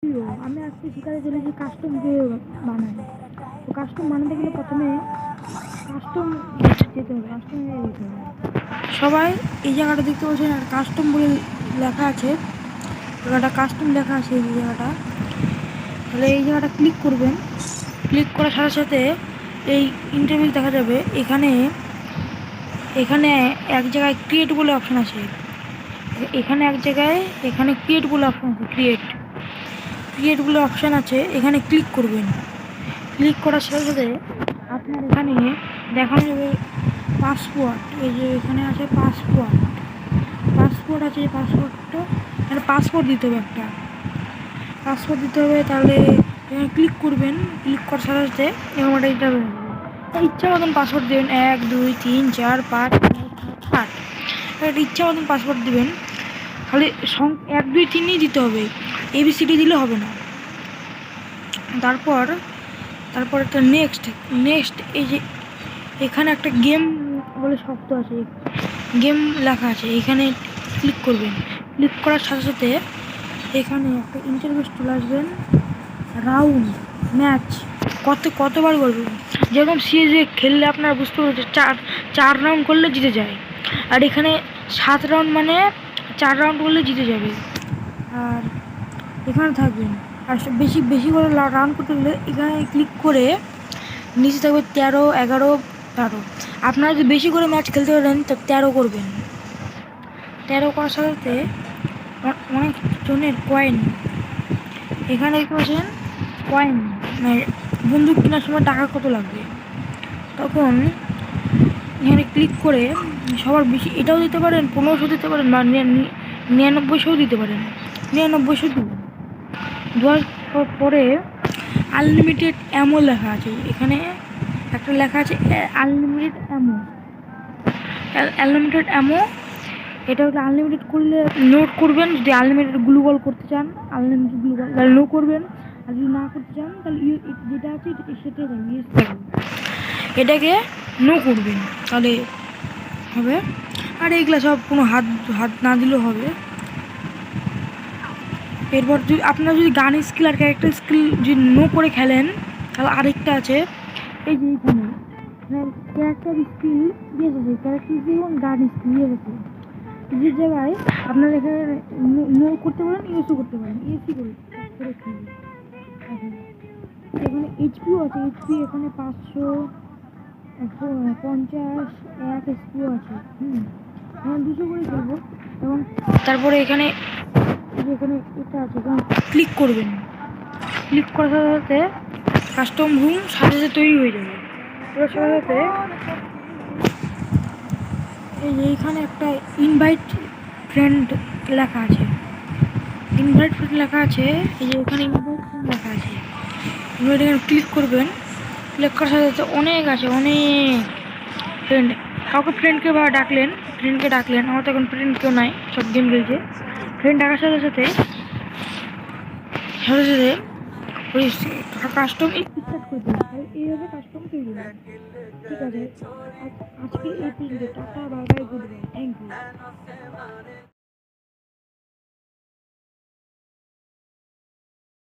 আমি আজকে শিখাতে চলেছি কাস্টম কীভাবে বানাই। তো কাস্টম বানাতে গেলে প্রথমে কাস্টম যেতে হবে, কাস্টমে যেতে হবে। সবাই এই জায়গাটা দেখতে পাচ্ছেন, আর কাস্টম বলে লেখা আছে, জায়গাটা কাস্টম লেখা আছে এই জায়গাটা। তাহলে এই জায়গাটা ক্লিক করবেন। ক্লিক করার সাথে সাথে এই ইন্টারভিউ দেখা যাবে। এখানে এখানে এক জায়গায় ক্রিয়েট বলে অপশান আছে, এখানে এক জায়গায় এখানে ক্রিয়েট বলে অপশান আছে, ক্রিয়েট বলে অপশান আছে। এখানে ক্লিক করবেন। ক্লিক করার সাথে সাথে আপনার এখানে দেখানো যাবে পাসওয়ার্ড। এই যে এখানে আছে পাসওয়ার্ড আছে, পাসওয়ার্ডটা এখানে পাসওয়ার্ড দিতে হবে, একটা পাসওয়ার্ড দিতে হবে। তাহলে এখানে ক্লিক করবেন। ক্লিক করার সাথে সাথে এরকম একটা ইচ্ছা মতন পাসওয়ার্ড দেবেন, 1 2 3 4 5 6 7 8 একটা ইচ্ছা মতন পাসওয়ার্ড দেবেন। তাহলে 1 2 3ই দিতে হবে, ABCD দিলে হবে না। তারপর একটা নেক্সট এই যে এখানে একটা গেম বলে শব্দ আছে, গেম লেখা আছে, এখানে ক্লিক করবেন। ক্লিক করার সাথে সাথে এখানে একটা ইন্টারভিউ চলে আসবেন। রাউন্ড ম্যাচ কতবার করবেন, যেরকম সিএজে খেললে আপনারা বুঝতে পারবেন, চার রাউন্ড করলে জিতে যায়। আর এখানে 7 রাউন্ড মানে 4 রাউন্ড করলে জিতে যাবে। আর এখানে থাকবেন। আর বেশি করে রাউন্ড করতে গেলে এখানে ক্লিক করে নিচে থাকবে 13 11 12। আপনারা যদি বেশি করে ম্যাচ খেলতে পারেন তো 13 করবেন। 13 করার সাথে অনেক জনের কয়েন এখানে দেখতে পাচ্ছেন, কয়েন মানে বন্দুক কেনার সময় টাকা কত লাগবে। তখন এখানে ক্লিক করে সবার বেশি এটাও দিতে পারেন, 1500 দিতে পারেন, বা 9900 দিতে পারেন। 9900 দিবেন। দেওয়ার পরে আনলিমিটেড অ্যামো লেখা আছে, এখানে একটা লেখা আছে আনলিমিটেড অ্যামো। এটা হচ্ছে আনলিমিটেড করলে নোট করবেন। যদি আনলিমিটেড গ্লুবল করতে চান, আনলিমিটেড গ্লুবল তাহলে নো করবেন। আর যদি না করতে চান তাহলে যেটা আছে সেটাই ইউজ করবেন, এটাকে নো করবেন, তাহলে হবে। আর এইগুলো সব কোনো হাত না দিলেও হবে। এরপর যদি আপনারা যদি গান স্কিল আর ক্যারেক্টার স্কিল যদি নো করে খেলেন, তাহলে আরেকটা আছে, এই যে এখানে ক্যারেক্টার স্কিল দিয়ে আছে, ক্যারেক্টার স্কিল এবং গান স্কিল দিয়ে আছে। যে জায়গায় আপনারা এখানে নো করতে পারেন, ইউসও করতে পারেন, ইউসি করে এখানে এইচপিও আছে, এইচপি এখানে 500 150 1 এইচপিও আছে। এখানে 200 করে খেলবো। এবং তারপরে এখানে এটা আছে, এখানে ক্লিক করবেন। ক্লিক করার সাথে সাথে কাস্টম রুম সাথে সাথে তৈরি হয়ে যাবে। এবার সাথে সাথে এই যে এইখানে একটা ইনভাইট ফ্রেন্ড লেখা আছে, এই যে এখানে ইনভাইট ফ্রেন্ড লেখা আছে। এবার এখানে ক্লিক করবেন। ক্লিক করার সাথে সাথে অনেক আছে, অনেক ফ্রেন্ড। কাউকে ফ্রেন্ডকে ডাকলেন। আমার তো এখন ফ্রেন্ড কেউ নাই, সব গেম খেলছে। ফ্রেন্ড ডাকার সাথে সাথে ওই কাস্টম স্টার্ট করে দিন। এইভাবে কাস্টম তৈরি হবে। ঠিক আছে, আজকে এই পর্যন্ত। Tata, bye bye, goodbye, thank you.